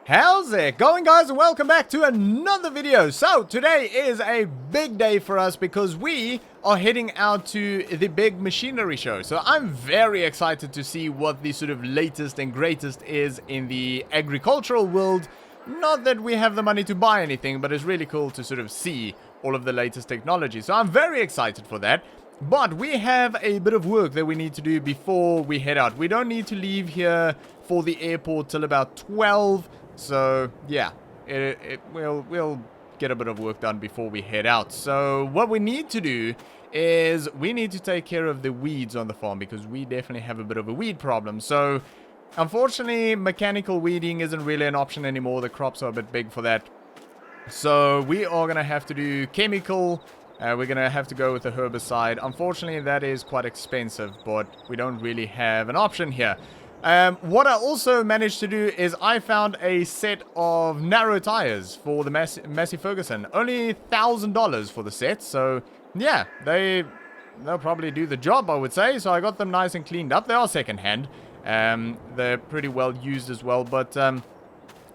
How's it going, guys, and welcome back to another video. So today is a big day for us because we are heading out to the big machinery show. So I'm very excited to see what the sort of latest and greatest is in the agricultural world. Not that we have the money to buy anything, but it's really cool to sort of see all of the latest technology. So I'm very excited for that. But we have a bit of work that we need to do before we head out. We don't need to leave here for the airport till about 12. So, yeah, we'll get a bit of work done before we head out. So, what we need to do is we need to take care of the weeds on the farm because we definitely have a bit of a weed problem. So, unfortunately, mechanical weeding isn't really an option anymore. The crops are a bit big for that. So, we are going to have to do chemical. We're going to have to go with the herbicide. Unfortunately, that is quite expensive, but we don't really have an option here. What I also managed to do is I found a set of narrow tires for the Massey Ferguson. Only $1,000 for the set, so yeah, they'll probably do the job, I would say. So I got them nice and cleaned up. They are secondhand. They're pretty well used as well, but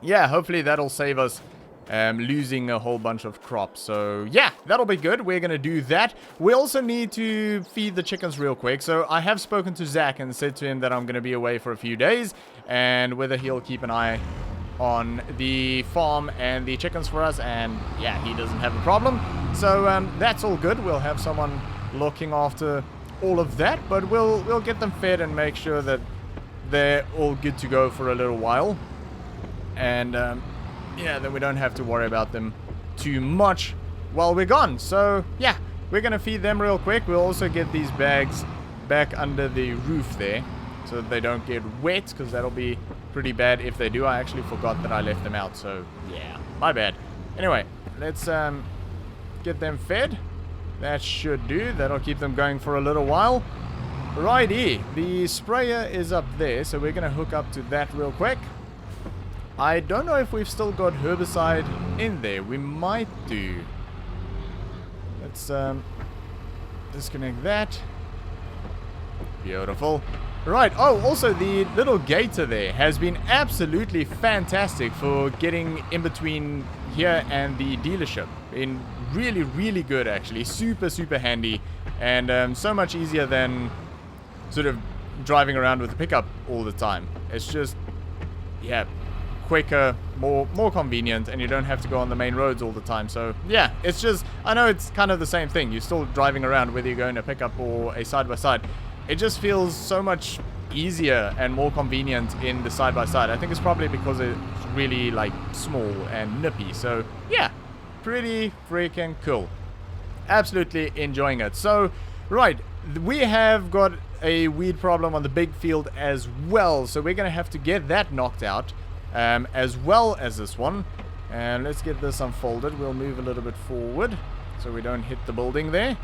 yeah, hopefully that'll save us losing a whole bunch of crops. So yeah, that'll be good. We're gonna do that. We also need to feed the chickens real quick. So I have spoken to Zach and said to him that I'm gonna be away for a few days and whether he'll keep an eye on the farm and the chickens for us, and yeah, he doesn't have a problem. So that's all good. We'll have someone looking after all of that, but we'll get them fed and make sure that they're all good to go for a little while. And yeah, then we don't have to worry about them too much while we're gone. So, yeah, we're going to feed them real quick. We'll also get these bags back under the roof there so that they don't get wet, because that'll be pretty bad if they do. I actually forgot that I left them out, so yeah, my bad. Anyway, let's get them fed. That should do. That'll keep them going for a little while. Righty, the sprayer is up there, so we're going to hook up to that real quick. I don't know if we've still got herbicide in there. We might do. Let's disconnect that. Beautiful. Right. Oh, also the little gator there has been absolutely fantastic for getting in between here and the dealership. Been really, really good actually. Super, super handy. And so much easier than sort of driving around with a pickup all the time. It's just, yeah, quicker, more convenient, and you don't have to go on the main roads all the time. So yeah, it's just, I know it's kind of the same thing. You're still driving around whether you're going to pick up or a side-by-side. It just feels so much easier and more convenient in the side-by-side. I think it's probably because it's really like small and nippy. So yeah, pretty freaking cool. Absolutely enjoying it. So right, we have got a weed problem on the big field as well, so we're gonna have to get that knocked out as well as this one. And let's get this unfolded. We'll move a little bit forward so we don't hit the building there.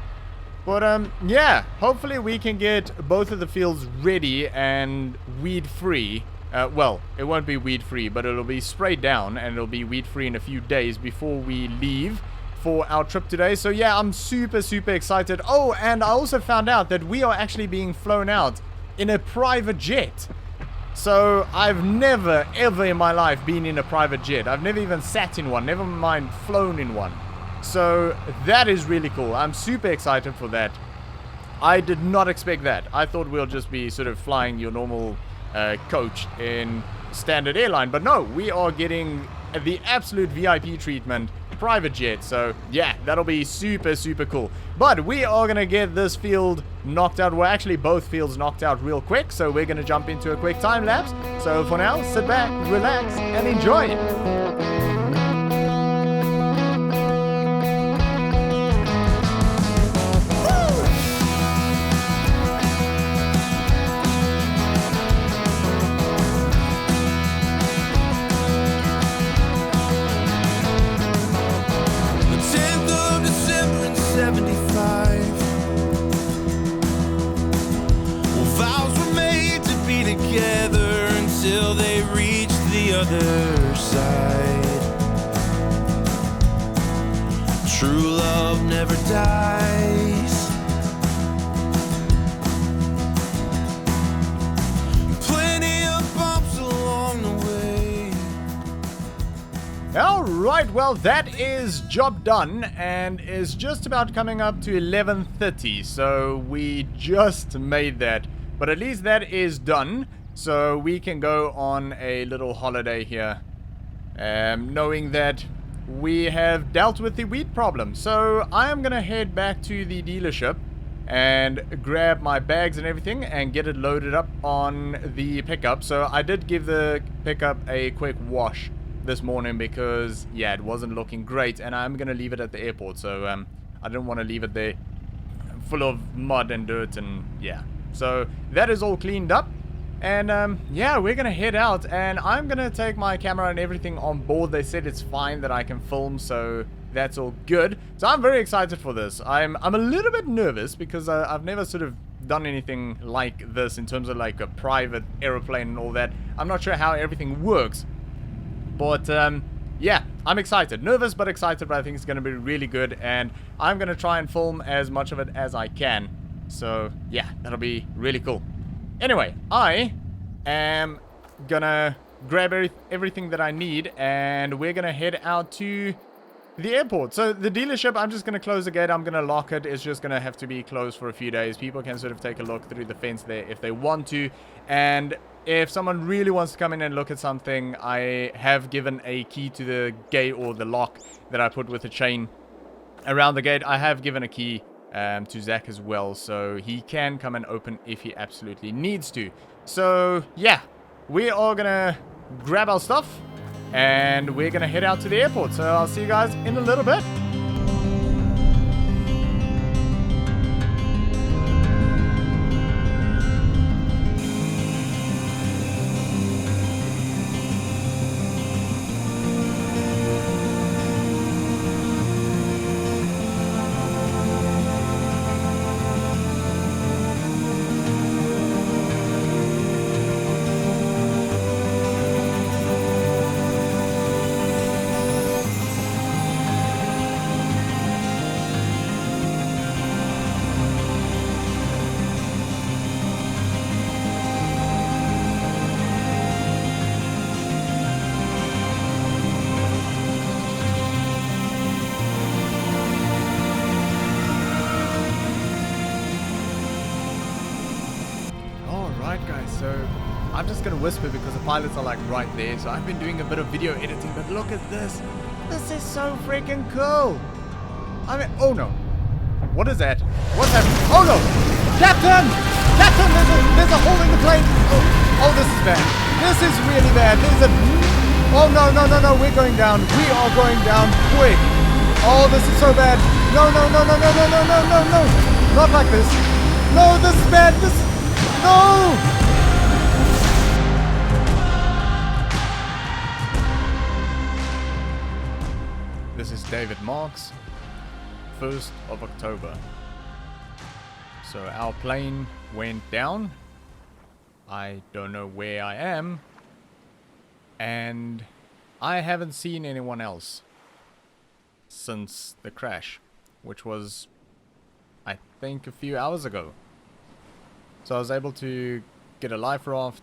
But yeah, hopefully we can get both of the fields ready and weed free. Well, it won't be weed free, but it'll be sprayed down and it'll be weed free in a few days before we leave for our trip today. So yeah, I'm super, super excited. Oh, and I also found out that we are actually being flown out in a private jet. So I've never, ever in my life been in a private jet. I've never even sat in one, never mind flown in one. So that is really cool. I'm super excited for that. I did not expect that. I thought we'll just be sort of flying your normal coach in standard airline. But no, we are getting the absolute VIP treatment, private jet. So yeah, that'll be super, super cool. But we are going to get this field knocked out. Well, actually both fields knocked out real quick. So we're going to jump into a quick time lapse. So for now, sit back, relax, and enjoy. Till they reach the other side. True love never dies. Plenty of bumps along the way. Alright, well that is job done and is just about coming up to 11:30, so we just made that. But at least that is done, so we can go on a little holiday here, knowing that we have dealt with the wheat problem. So I am gonna head back to the dealership and grab my bags and everything and get it loaded up on the pickup. So I did give the pickup a quick wash this morning because, yeah, it wasn't looking great, and I'm gonna leave it at the airport. So I didn't want to leave it there full of mud and dirt, and yeah. So that is all cleaned up. And yeah, we're gonna head out, and I'm gonna take my camera and everything on board. They said it's fine that I can film, so that's all good. So I'm very excited for this. I'm a little bit nervous because I've never sort of done anything like this in terms of like a private aeroplane and all that. I'm not sure how everything works, but yeah, I'm excited. Nervous but excited, but I think it's gonna be really good, and I'm gonna try and film as much of it as I can. So yeah, that'll be really cool. Anyway, I am gonna grab everything that I need, and we're gonna head out to the airport. So the dealership, I'm just gonna close the gate. I'm gonna lock it. It's just gonna have to be closed for a few days. People can sort of take a look through the fence there if they want to. And if someone really wants to come in and look at something, I have given a key to the gate, or the lock that I put with the chain around the gate. I have given a key to Zach as well, so he can come and open if he absolutely needs to. So yeah, we are gonna grab our stuff and we're gonna head out to the airport. So I'll see you guys in a little bit. So I'm just gonna whisper because the pilots are like right there. So I've been doing a bit of video editing, but look at this. This is so freaking cool. I mean, oh no. What is that? What's happening? Oh no! Captain! Captain, there's a hole in the plane. Oh, this is bad. This is really bad. Oh no, no, no, no, we're going down. We are going down quick. Oh, this is so bad. No, no, no, no, no, no, no, no, no, no. Not like this. No, this is bad. No! This is David Marks, 1st of October. So our plane went down. I don't know where I am. And I haven't seen anyone else since the crash, which was, I think, a few hours ago. So I was able to get a life raft,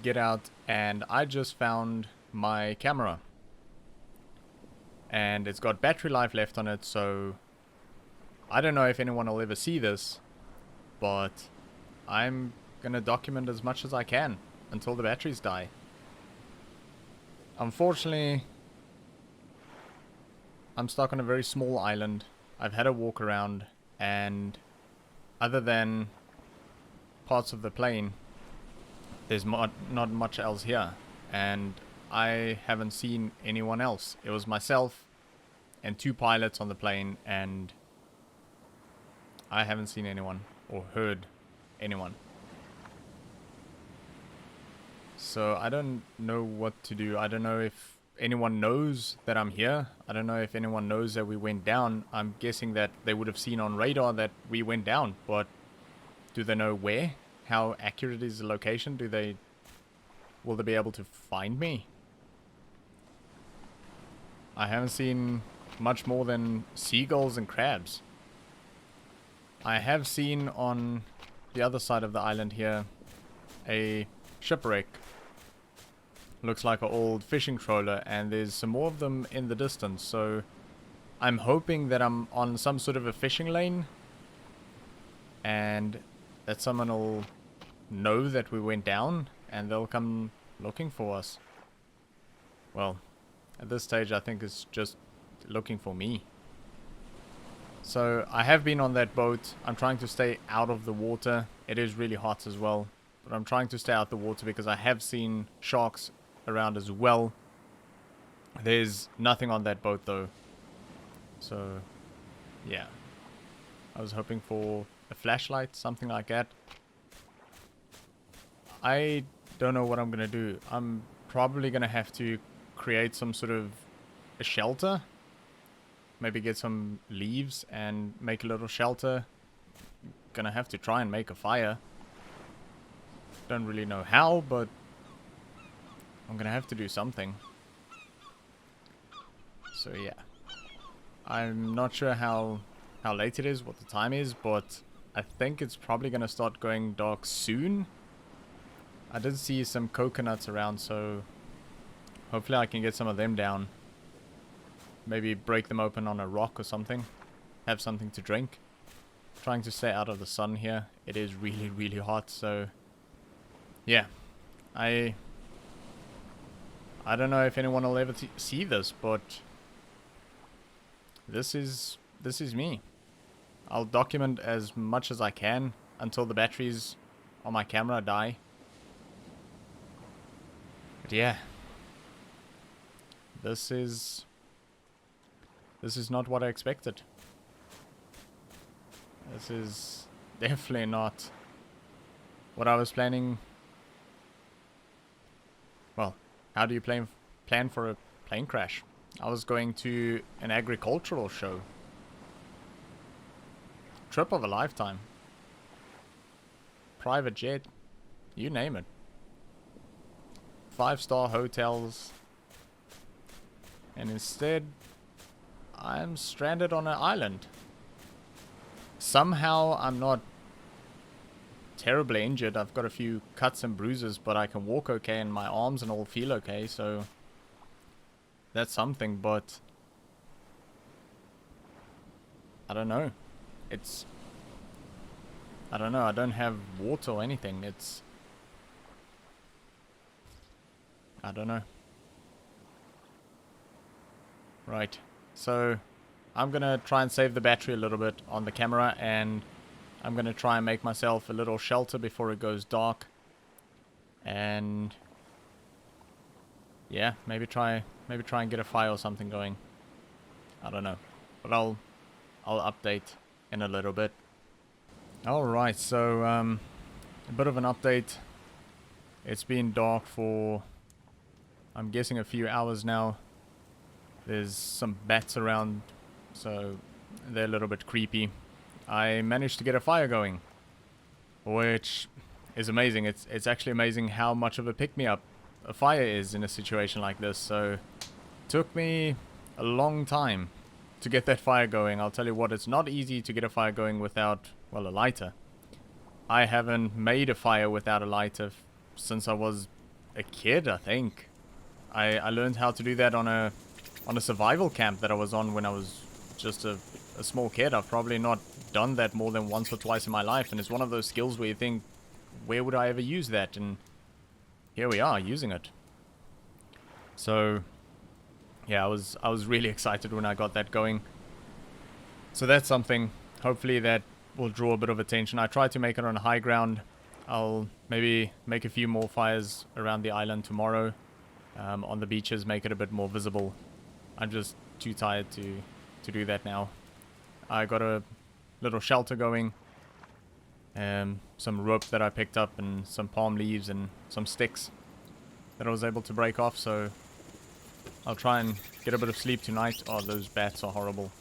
get out, and I just found my camera. And it's got battery life left on it, so I don't know if anyone will ever see this, but I'm gonna document as much as I can until the batteries die. Unfortunately, I'm stuck on a very small island. I've had a walk around, and other than parts of the plane, there's not much else here, and I haven't seen anyone else. It was myself and 2 pilots on the plane, and I haven't seen anyone or heard anyone. So I don't know what to do. I don't know if anyone knows that I'm here. I don't know if anyone knows that we went down. I'm guessing that they would have seen on radar that we went down, but do they know where? How accurate is the location? Will they be able to find me? I haven't seen much more than seagulls and crabs. I have seen on the other side of the island here a shipwreck looks like an old fishing trawler, and there's some more of them in the distance, so I'm hoping that I'm on some sort of a fishing lane and that someone will know that we went down and they'll come looking for us. Well, at this stage I think it's just looking for me. So I have been on that boat. I'm trying to stay out of the water. It is really hot as well, but I'm trying to stay out the water because I have seen sharks around as well. There's nothing on that boat though. So yeah, I was hoping for a flashlight, something like that. I don't know what I'm gonna do. I'm probably gonna have to create some sort of a shelter. Maybe get some leaves and make a little shelter. Gonna have to try and make a fire. Don't really know how, but I'm gonna have to do something. So yeah, I'm not sure how late it is, what the time is, but I think it's probably gonna start going dark soon. I did see some coconuts around, so hopefully I can get some of them down. Maybe break them open on a rock or something. Have something to drink. Trying to stay out of the sun here. It is really, really hot, so yeah. I don't know if anyone will ever see this, but this is me. I'll document as much as I can until the batteries on my camera die. But yeah, this is not what I expected. This is definitely not what I was planning. Well, how do you plan for a plane crash? I was going to an agricultural show. Trip of a lifetime. Private jet. You name it. 5-star hotels. And instead, I'm stranded on an island. Somehow I'm not terribly injured. I've got a few cuts and bruises, but I can walk okay and my arms and all feel okay, so that's something. But I don't know. I don't know. I don't have water or anything. I don't know. Right. So I'm gonna try and save the battery a little bit on the camera, and I'm gonna try and make myself a little shelter before it goes dark. And yeah, maybe try and get a fire or something going. I don't know, but I'll update in a little bit. All right, so a bit of an update. It's been dark for, I'm guessing, a few hours now. There's some bats around, so they're a little bit creepy. I managed to get a fire going, which is amazing. It's actually amazing how much of a pick-me-up a fire is in a situation like this. So it took me a long time to get that fire going. I'll tell you what, it's not easy to get a fire going without, well, a lighter. I haven't made a fire without a lighter since I was a kid, I think. I learned how to do that on a survival camp that I was on when I was just a small kid. I've probably not done that more than once or twice in my life, and it's one of those skills where you think, where would I ever use that? And here we are, using it. So yeah, I was really excited when I got that going. So that's something, hopefully that will draw a bit of attention. I tried to make it on high ground. I'll maybe make a few more fires around the island tomorrow, on the beaches, make it a bit more visible. I'm just too tired to do that now. I got a little shelter going, some rope that I picked up, and some palm leaves and some sticks that I was able to break off, so I'll try and get a bit of sleep tonight. Oh, those bats are horrible.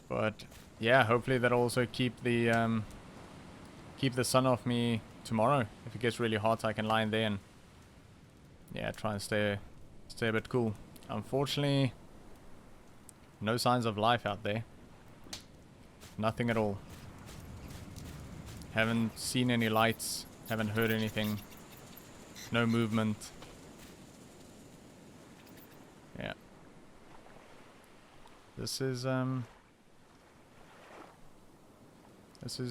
But yeah, hopefully that'll also keep the sun off me tomorrow. If it gets really hot, I can lie in there and yeah, try and stay a bit cool. Unfortunately, no signs of life out there. Nothing at all. Haven't seen any lights, haven't heard anything. No movement. Yeah. This is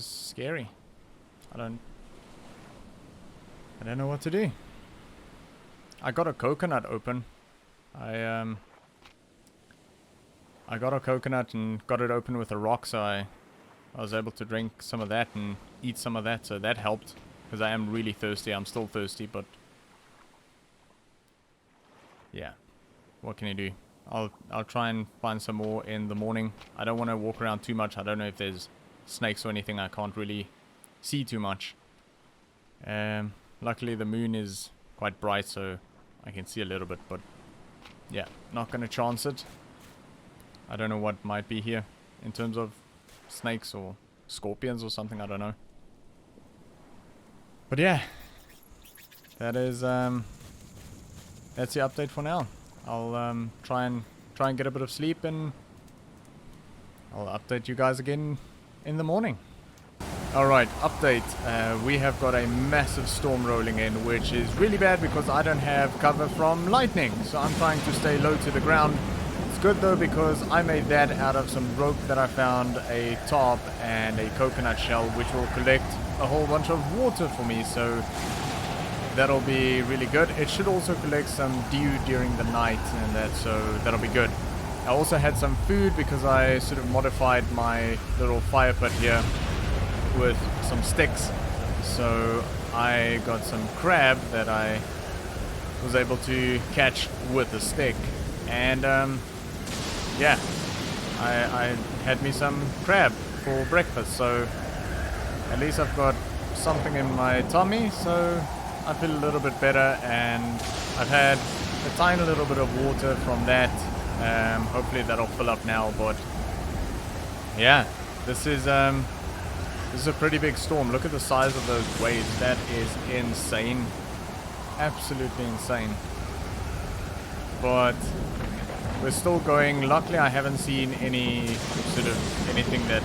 scary. I don't know what to do. I got a coconut open. I got a coconut and got it open with a rock, so I was able to drink some of that and eat some of that, so that helped. Because I am really thirsty. I'm still thirsty, but yeah. What can you do? I'll try and find some more in the morning. I don't want to walk around too much. I don't know if there's snakes or anything. I can't really see too much. Luckily the moon is quite bright, so I can see a little bit, but yeah, not gonna chance it. I don't know what might be here in terms of snakes or scorpions or something. I don't know. But yeah, that is that's the update for now. I'll try and get a bit of sleep, and I'll update you guys again in the morning. Alright, update. We have got a massive storm rolling in, which is really bad because I don't have cover from lightning. So I'm trying to stay low to the ground. It's good though because I made that out of some rope that I found, a tarp and a coconut shell, which will collect a whole bunch of water for me. So that'll be really good. It should also collect some dew during the night and that, so that'll be good. I also had some food because I sort of modified my little fire pit here with some sticks. So I got some crab that I was able to catch with a stick. And yeah, I had me some crab for breakfast. So at least I've got something in my tummy. So I feel a little bit better, and I've had a tiny little bit of water from that. Hopefully that'll fill up now, but yeah, this is a pretty big storm. Look at the size of those waves. That is insane. Absolutely insane. But we're still going. Luckily I haven't seen any sort of anything that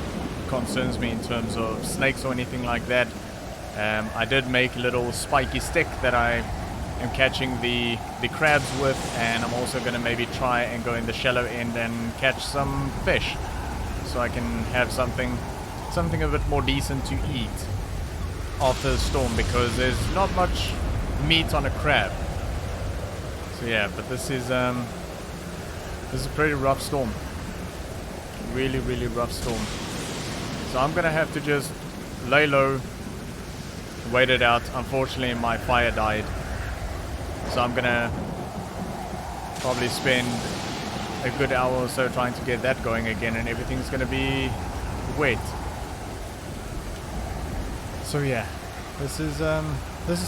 concerns me in terms of snakes or anything like that. I did make a little spiky stick that I am catching the crabs with, and I'm also going to maybe try and go in the shallow end and catch some fish, so I can have something a bit more decent to eat after the storm, because there's not much meat on a crab. So yeah, but this is a pretty rough storm. Really, really rough storm. So I'm going to have to just lay low, wait it out. Unfortunately my fire died, so I'm gonna probably spend a good hour or so trying to get that going again, and everything's gonna be wet. So yeah, this is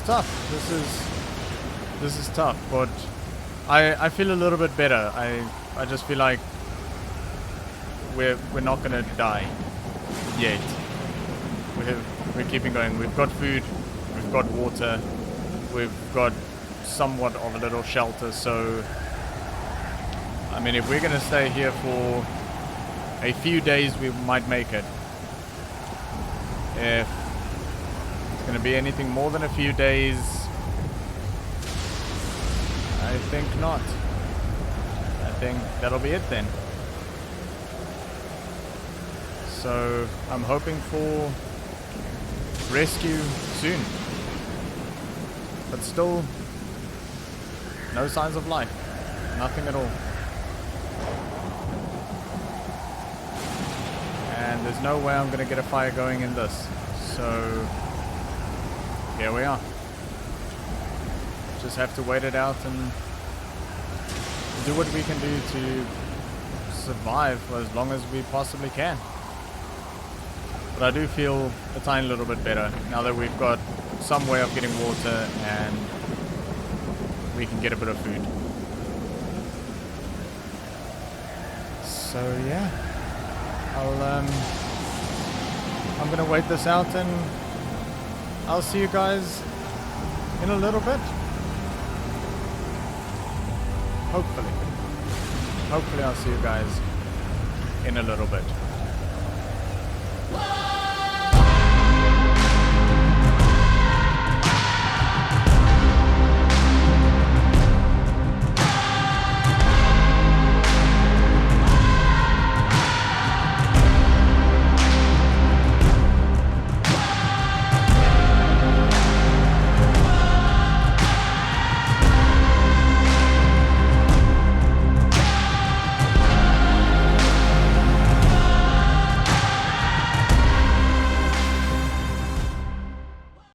tough. This is tough, but I feel a little bit better. I just feel like we're not gonna die yet. We're keeping going. We've got food, we've got water, we've got somewhat of a little shelter. So I mean, if we're gonna stay here for a few days, we might make it. If it's gonna be anything more than a few days, I think not. I think that'll be it then. So I'm hoping for rescue soon, but still no signs of life, nothing at all, and there's no way I'm gonna get a fire going in this. So here we are, just have to wait it out and do what we can do to survive for as long as we possibly can. But I do feel a tiny little bit better now that we've got some way of getting water and we can get a bit of food. So yeah, I'm gonna wait this out, and I'll see you guys in a little bit. Hopefully I'll see you guys in a little bit.